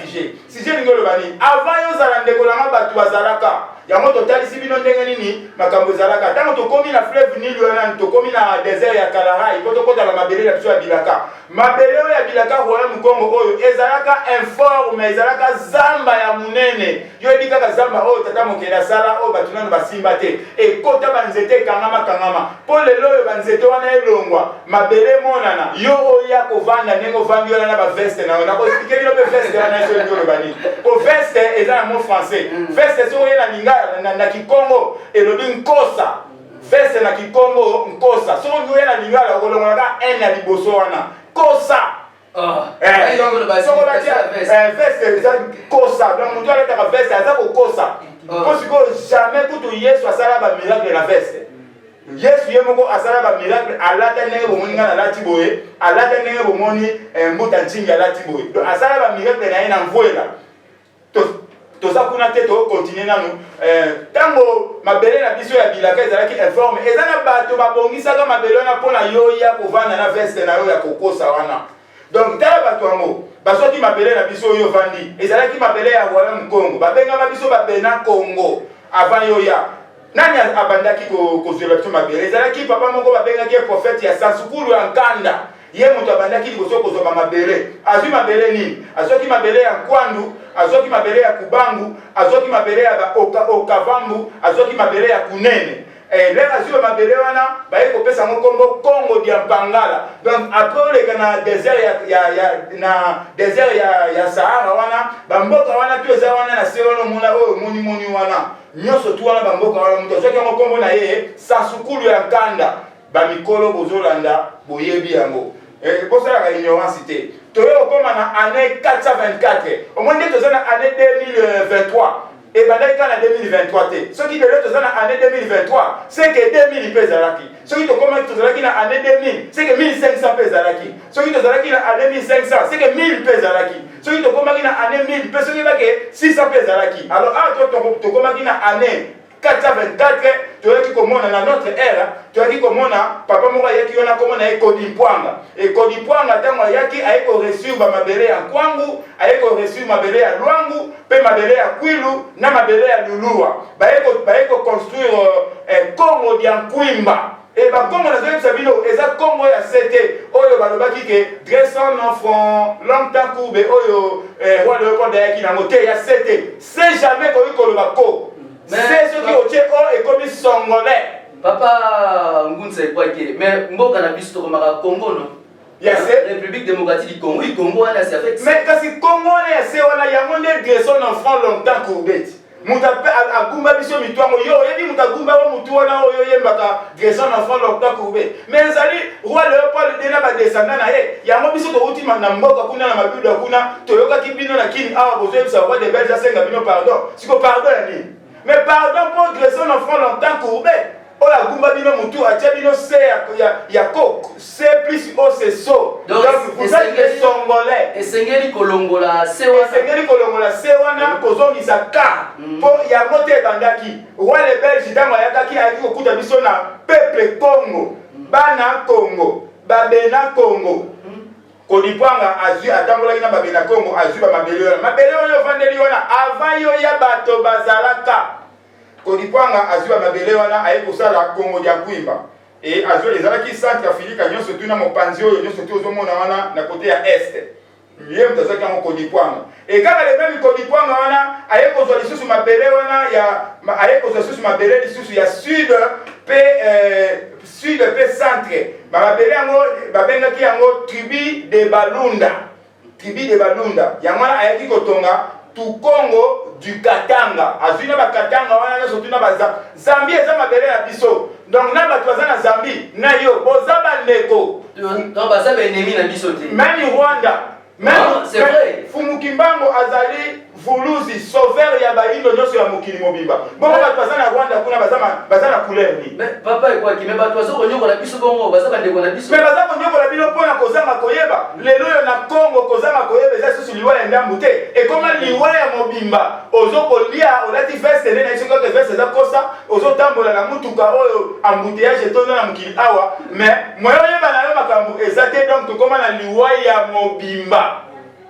sujet ngolo bani avant yo zala ndeko na batu bazalaka yango totali si bino ndenge nini makambo ezalaka tango tokomi na fleuve Nil wana tokomi na désert ya Kalahari po tokota la mabele ya biso ya bilaka mabele ya bilaka royaume Congo oyo ezalaka informe ezalaka zamba ya munene yo ebikaka zamba oyo tata mokela sala oyo batunano basimba te ekota banzete kangama po lelo oyo banzete wana elongwa mabele monana yo oya kovanda ndenge ovandi wana na baveste na yo nakoexplike bino mpe veste wana eso ndolo bani po veste eza na mot français veste so oyela lingala na Kikongo elobi nkosa veste na Kikongo nkosa so oyela lingala okolongolaka ene ya liboso wana kosa veste eza kosa donc moto aletaka veste aza kokosa po sikoyo jamais kutu Yesu asala bamiracle na veste Yesu ye moko asala bamiracle alata ndenge bomoni nga nalati boye alata ndenge bomoni mbuta ntingi alati boye donc asala bamiracle na ye na mvwela toza kuna te to continuer nanu tango mabele na biso ya bilaka ezalaki informe eza na bato babongisaka mabele wana mpona yo ya kovanda na veste na yo ya kokosa wana donc tala bato yango bazwaki mabele na biso oyo vandi ezalaki mabele ya royaume Congo babengaka biso babena Congo avant yo ya nani abandaki kozwela biso mabele ezalaki papa moko babengaki prophète ya Sansukulu ya Nkanda ye moto abandaki liboso kozwa mabele azwi mabele nini azwaki mabele ya Nkwandu azwaki mabele ya Kubangu azwaki mabele ya Okavambu azwaki mabele ya Kunene lelo azwi mabele wana baye kopesa ngo kombo Congo dia Mpangala donc après oleka na désert ya Sahara wana bamboka wana tu eza wana na se wana mona oyo moni wana nyonso tu wana bamboka wana moto azwaki ngo kombo na ye Sansukulu ya Nkanda bamikolo bozolanda boyebi yango bosalaka ignorance te toyo okoma na année 424 au moins toza na année 2023 et bandaki kaka na 2023 te soki lelo toza na année 2023 c'est que 2000 mpe ezalaki soki tokomaki tozalaki na année 2000 c'est que 1500 mpe ezalaki soki tozalaki na année 1500 c'est que 1000 mpe ezalaki soki tokomaki na année 1000 mpe soki bake 600 mpe ezalaki alors awa tokomaki na année 424 toyaki komona na notre ère toyaki komona papa moko ayaki wana komona ye Kodipwanga et Kodipwanga ntango ayaki ayeki koreçu bamabele ya Nkwangu ayeki koreçu mabele ya Lwangu mpe mabele ya Kwilu na mabele ya Luluwa bayeki koconstruire Congo dia Nkwimba et bakongo nazoyebisa bino eza Congo ya sete oyo balobaki ke dressant enfant longtemps courbe oyo roi Léopold ayaki nango te ya sete c'est jamais koyi koloba ko c'est ce qui otie o ekomi songolais papa ngunza ekwaki mais mboka na biso tokomaka Congo no yes République démocratique du Congo oui Congo wana c'est avec mais kasi Congo wana ya se wana yango nde dressant enfant longtemps courbet muta agumba biso mitwango yo oyebi muta gumba wa mutu wana oyo yembaka dressant enfant longtemps courbet mais ezali roi Léopold dena ba descendant na ye yango biso touti na mboka kuna na mabido kuna toyokaki bino na kini awa bozoyebisa roi de Belge asenga bino pardon siko pardon ya nini mais pardon pour dressant enfant longtemps courbet ola gumba bino mutu atia bino se ya coke c'est plus haut c'est saut donc vous êtes des Congolais esengeli kolongola se wana kozongisa ka po yango te ebandaki roi le Belge ntango ayakaki ayaki kokuta biso na peuple Congo bana Congo babena Congo Kodipwanga azwi atambolaki na babena Congo azwi bamabele wana mabele oyo ovandeli wana avant yo ya bato bazalaka Kodipwanga azwi bamabele wana aye kosala Congo dia Nkwimba et azwi ezalaki centre Afrique nyonso tu na mopanzi oyo nyonso tu ozomona wana na kote ya este ye moto azwaki yango Kodipwanga et kaka le même Kodipwanga wana aye kozwa lisusu mabele wana aye kozwa lisusu mabele lisusu ya sud pe centre bamabele yango babengaki yango tribu de Balunda yango wana ayaki kotonga tu Congo du Katanga azwi na bakatanga wana nyonso tu na Zambie eza mabele na biso donc na bato baza na Zambie na yo boza bandeko donc baza baennemi na biso te même Rwanda c'est vrai Fumukimbango azali vuluzi sauveur ya bayindo nyonso ya mokili mobimba bongo bato baza na Rwanda kuna baza na couleur ni mais papa ekwaki mais bato baza konyokola biso bongo baza bandeko na biso mais baza konyokola bino mpona kozanga koyeba lelo oyo na Congo kozanga koyeba eza susu liwa ya ndambu te ekoma liwa ya mobimba ozokolia olati veste nde na biso kaka veste eza kosa ozotambola na mutuka oyo embouteillage etondo na mokili awa mais moyo oyeba na yo makambo eza te donc tokoma na liwa ya mobimba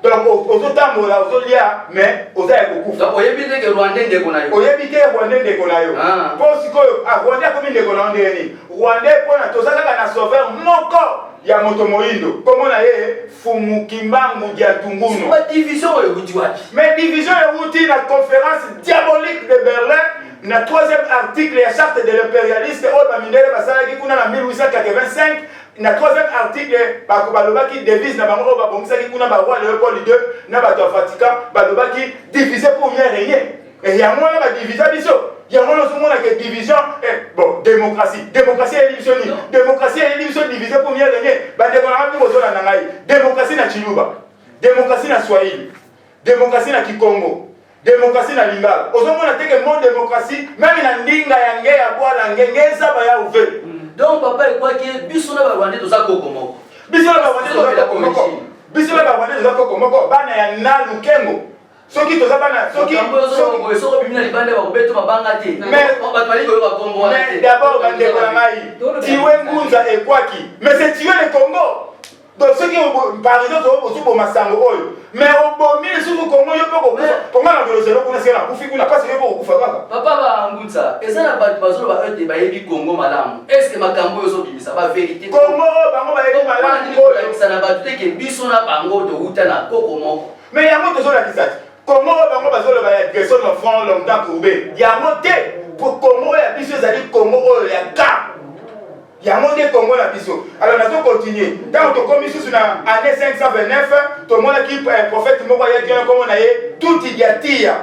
donc ozotambola ozolia mais oza ya kokufa donc oyebi te ke Rwanda ndeko na yo oyebi te Rwanda ndeko na yo mpo sikoyo Rwanda akomi ndeko na yo ndeni Rwanda mpona toza kaka na sauveur moko ya moto moyindo kombo na ye Fumukimbangu dia Tungunu division oyo ekuti wapi mais division ekuti na conférence diabolique de Berlin na 3e article ya charte de l'impérialiste oyo bamindele basalaki kuna na 1885 na 3e article balobaki devise na bango oyo babongisaki kuna baroi Léopold II na bato ya Vatican balobaki diviser pour mieux régner et yango wana badivisa biso yango nozomona ke division bon démocratie eyeli biso nini démocratie eyeli biso diviser pour mieux régner bandeko na ngai bozolanda ngai démocratie na Chiluba démocratie na Swahili démocratie na Kikongo démocratie na Lingala ozomona te ke mon démocratie même na ndinga ya nge ya bwala nge eza baya ouvert donc papa ekwaki biso na barwande toza koko moko biso na barwande toza koko moko bana ya Nalu Kengo soki toza bana soki mais d'abord bandeko na ngai tiwe ngunza ekwaki mais c'est tuer le Congo. Donc ceux qui par exemple aussi pour masango oyo mais obomi lisusu Congo yo poko Congo na veloselo kuna sena kufi kuna pasi yo poko kufa kaka papa ba ngutsa ezana bato bazolo ba ete bayebi Congo malamu est-ce que makambo yo so bimisa ba vérité Congo bango bayebi malamu oyo kisana bato te ke biso na bango to uta na koko moko mais yango tozo la kisati Congo bango bazolo ba agression no front longtemps courbe yango te pour Congo ya biso ezali Congo oyo ya ka yango nde Congo na biso. Alors nazo continuer tant to komi sous na année 529 to mona ki prophète moko ya Dieu comme na ye tout idiatia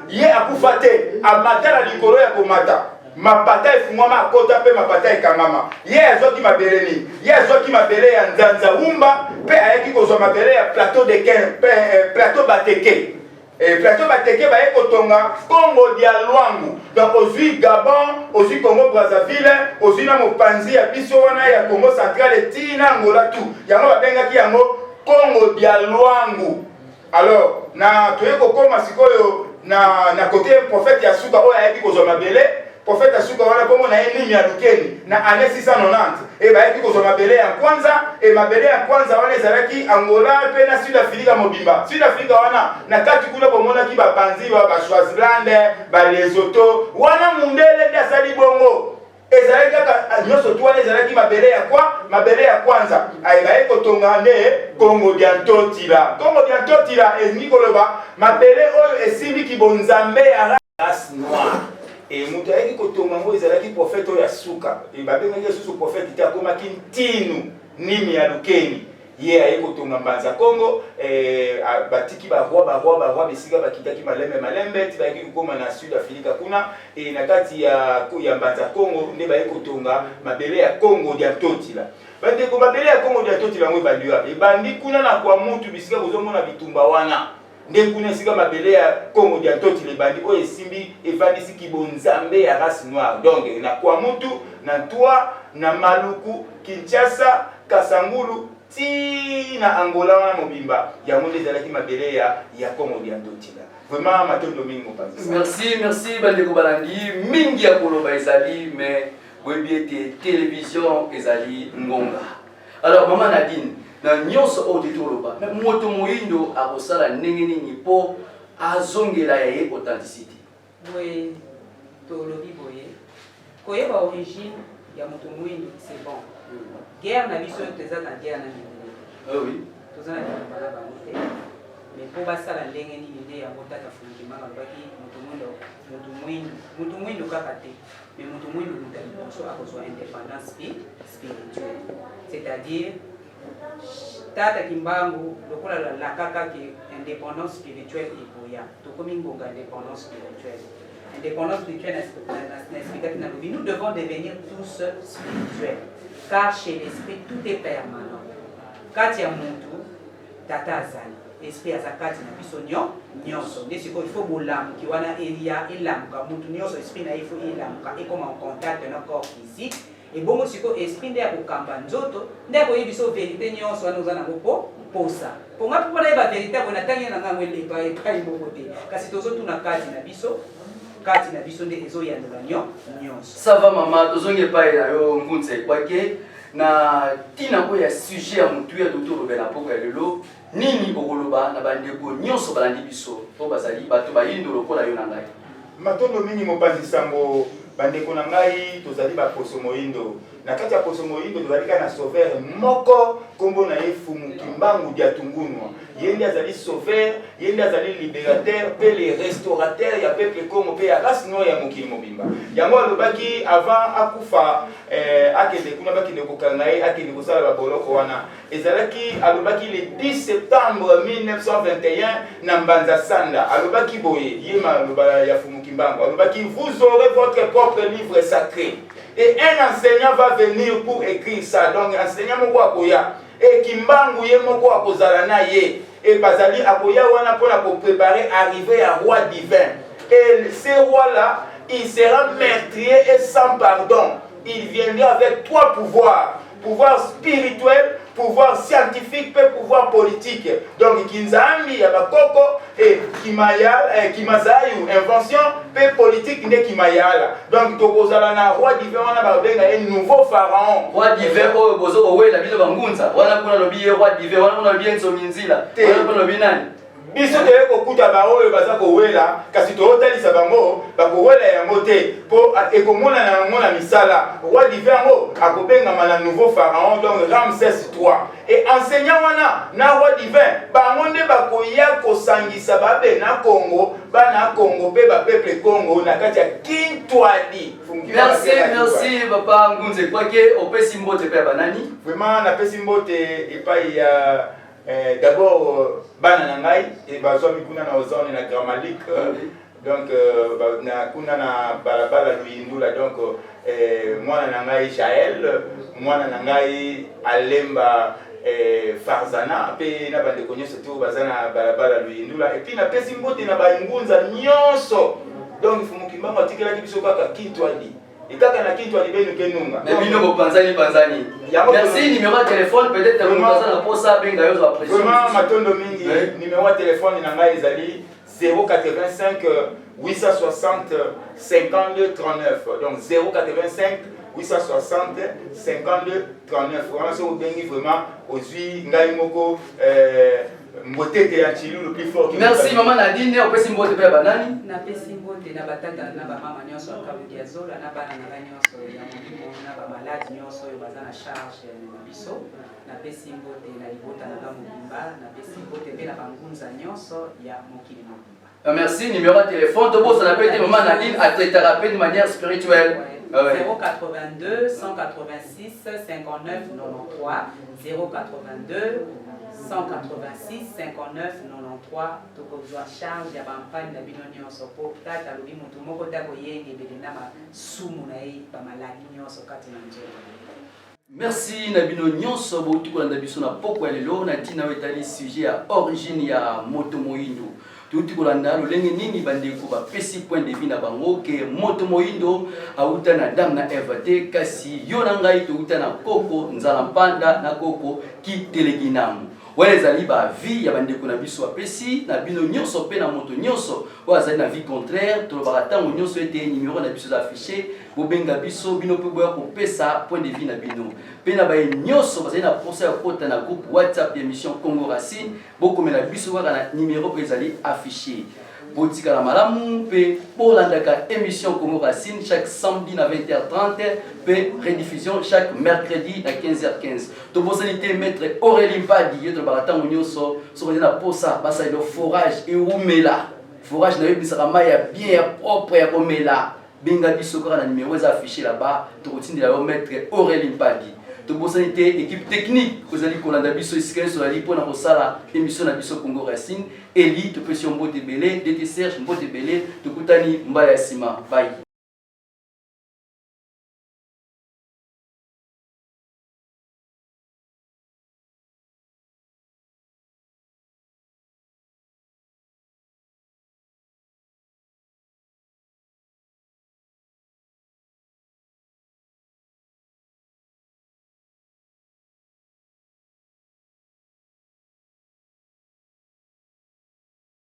ye akufate amatala likolo ya komata mapata efungwama akota pe mapata ekangama ye azoki mabeleni ye azoki mabele ya nzanza umba pe ayaki kozwa mabele ya plateau de Quin plateau bateke plateau bateke baye kotonga Congo dia Luangu donc ozwi Gabon ozwi Congo Brazzaville ozwi na mopanzi ya biso wana ya Congo central tina Angola tout yango babengaki yango Congo dia Luangu. Alors na toye kokoma sikoyo na côté prophète ya suka oyo ayaki kozwa mabele prophète asuka wana komo na eni ya lukeni na année 690 et bayaki kozwa mabele ya kwanza et mabele ya kwanza wana ezalaki Angola pe na Sud Africa mobimba Sud Africa wana na kati kuna bomonaki bapanzi ba Swaziland ba Lesotho wana mundele nda sali bongo ezalaki kaka nyonso tu wana ezalaki mabele ya kwa mabele ya kwanza ayebaki kotonga nde Congo dia Ntotila ezingi koloba mabele oyo esimbi kibonzambe ya race noire. Et mutu ayaki kotonga ngo ezalaki prophète oyo ya suka babengaki susu prophète te akomaki ntinu nimi ya lukeni ye ayaki kotonga mbanza Congo batiki baroi bisika bakitaki malembe ti bayaki kokoma na Sud Africa kuna na kati ya mbanza Congo nde bayaki kotonga mabele ya Congo dia Ntotila bandeko mabele ya Congo dia Ntotila ngo ebandi kuna na kwa mutu bisika kozomona bitumba wana nde kuna esika mabele ya Congo dia Ntotila ebandi oyo esimbi evandisi kibonzambe ya race noire donc na kwa mutu na Ntwa na Maluku Kinshasa Kasangulu ti na Angola wana mobimba yango nde ezalaki mabele ya Congo dia Ntotila vraiment matondo mingi mopanzi. Merci bandeko balandi mingi ya koloba ezali mais boyebi ete télévision ezali ngonga. Alors maman Nadine na nyonso oyo toloba moto moyindo akosala ndenge nini mpo azongela ye authenticité. Boye tolobi boye koyeba origine ya moto moyindo c'est bon. Guerre na biso teza na guerre na ndenge. Ah oui. Toza na bana ba mote. Mais po basala ndenge nini nde yango tata fungima balobaki moto moyindo kaka te. Mais moto moyindo mutali bonso akozwa indépendance spirituelle. C'est-à-dire tata kimbangu lokola la kaka ki indépendance spirituelle iboya tokomi ngonga indépendance spirituelle nous devons devenir tous spirituels car chez l'esprit tout est permanent kati ya muntu tata azali esprit azakati na biso nyonso nde sikoyo il faut bolamuki wana elia elamuka muntu nyonso esprit na ifo elamuka ekoma en contact na corps physique et bon siko esprit nde ya kokamba nzoto nde ya koyebi biso vérité nyonso wana oza nango posa ponga mpo na yeba vérité ako natangi na ngango epai moko te kasi tozotuna kati na biso nde ezoyandola nyonso. Ça va mama tozongi epai na yo ngunza ekwake na tina oyo ya sujet ya motu ya totoloba na poko ya lelo nini okoloba na bandeko nyonso balandi biso po bazali bato bayindo lokola yo na ngai. Matondo mingi mopanzi sango bandeko na ngai tozali baposo moyindo na kati ya poso moyindo tozali na sauveur moko kombo na ye Fumu Kimbangu dia Tungunwa yende azali sauveur yende azali libérateur pe les restaurateurs ya peuple Congo pe ya race noire ya mokili mobimba yango alobaki avant akufa akende kuna bakende kokanga ye akende kosala baboloko wana ezalaki alobaki le 10 septembre 1921 na Mbanza Sanda alobaki boye yema aloba ya Fumu Kimbangu alobaki vous aurez votre propre livre sacré et un enseignant va venir pour écrire ça donc enseignant moko akoya et Kimbangu ye moko akozala na ye et bazali akoya wana pour préparer arriver à roi divin et ce roi là il sera meurtrier et sans pardon il viendra avec trois pouvoirs pouvoir spirituel pouvoir scientifique pe pouvoir politique. Donc kinzambi ya bakoko et kimazayu invention pe politique nde kimayala. Donc tokozala na roi divin wana babenga un nouveau pharaon. Roi divin oyo bozo owela bino bangunza wana kuna lobi roi divin wana kuna lobi nzominzila wana kuna lobi nani biso te kokuta baoyo baza kowela kasi totalisa bango bakowela yango te po ekomona na yango na misala roi divin yango akobengama na nouveau pharaon donc Ramsès III et enseignant wana na roi divin bango nde bakoya kosangisa babe na Congo bana Congo pe ba peuple Congo na kati ya Kintwadi. Merci papa Ngunze kwake opesi mbote pe banani vraiment na pesi mbote epai ya d'abord bana na ngai et bazwa mikuna na ozone na Grand Malik donc na kuna na balabala Luindula donc mwana na ngai Jaël mwana na ngai Alemba Farzana pe na bande konyo surtout bazana balabala Luindula et puis na pesi mbote na bangunza nyonso donc fumuki mbango atikela kibiso kaka Kintwadi et kaka na Kintwadi benu kenunga mais bino ko panzani merci numéro de téléphone peut-être que vous avez pour ça benga yo apprécier vraiment matondo mingi numéro de téléphone na ngai ezali 085 860 52 39 donc 085 860 52 39 vraiment c'est au bengi vraiment ozui ngai moko mbotete ya chilu le plus fort. Merci maman Nadine opesi mbote pe banani na pesi mbote na batata na ba mama nyonso akabudia zola na bana na nyonso ya molimo na ba malade nyonso yo bazana charge na biso na pesi mbote na libota na bamubimba na pesi mbote pe na bangunza nyonso ya mokili mobimba. Merci numéro de téléphone to boss na pete maman Nadine à te thérapie de manière spirituelle 082 186 59 93 082 186 59 93 tokozwa charge ya bampagne na bino nyonso po tata alobi mutu moko tako yengebele na masumu na ye bamaladi nyonso kati na nzoto. Merci na bino nyonso bouti kolanda biso na poko ya lelo na ntina wetali sujet ya origine ya moto moyindo tuti kolanda lolenge nini bandeko bapesi point de vue na bango ke moto moyindo auta na Adam na Eva te kasi yo na ngai touta na koko nzala mpanda na koko kitelekinamu wale ezali ba vie ya bandeko na biso apesi na bino nyonso pe na moto nyonso oyo azali na vie contraire tolobaka ntango nyonso ete numéro na biso affiché bobenga biso bino mpe boya kopesa point de vue na bino mpe na baye nyonso bazali na posa ya kota na groupe WhatsApp ya émission Congo Racine bokomela biso kaka na numéro oyo ezali affiché botika la malamu pe bolandaka émission Congo Racine chaque samedi na 20h30 pe rediffusion chaque mercredi na 15h15 to bosalité maître Aurélie Mpadi yeto baratango nyonso so na posa basa le forage et umela forage na yebisaka mai ya bien ya propre ya komela benga biso kaka na numéro za affiché là-bas to kotindela yo maître Aurélie Mpadi to bosalité équipe technique kozali kolanda biso isika so ali pona kosala émission na biso Congo Racine Eli to pesi mbote belé DT Serge mbote belé to kutani mbala ya sima bye.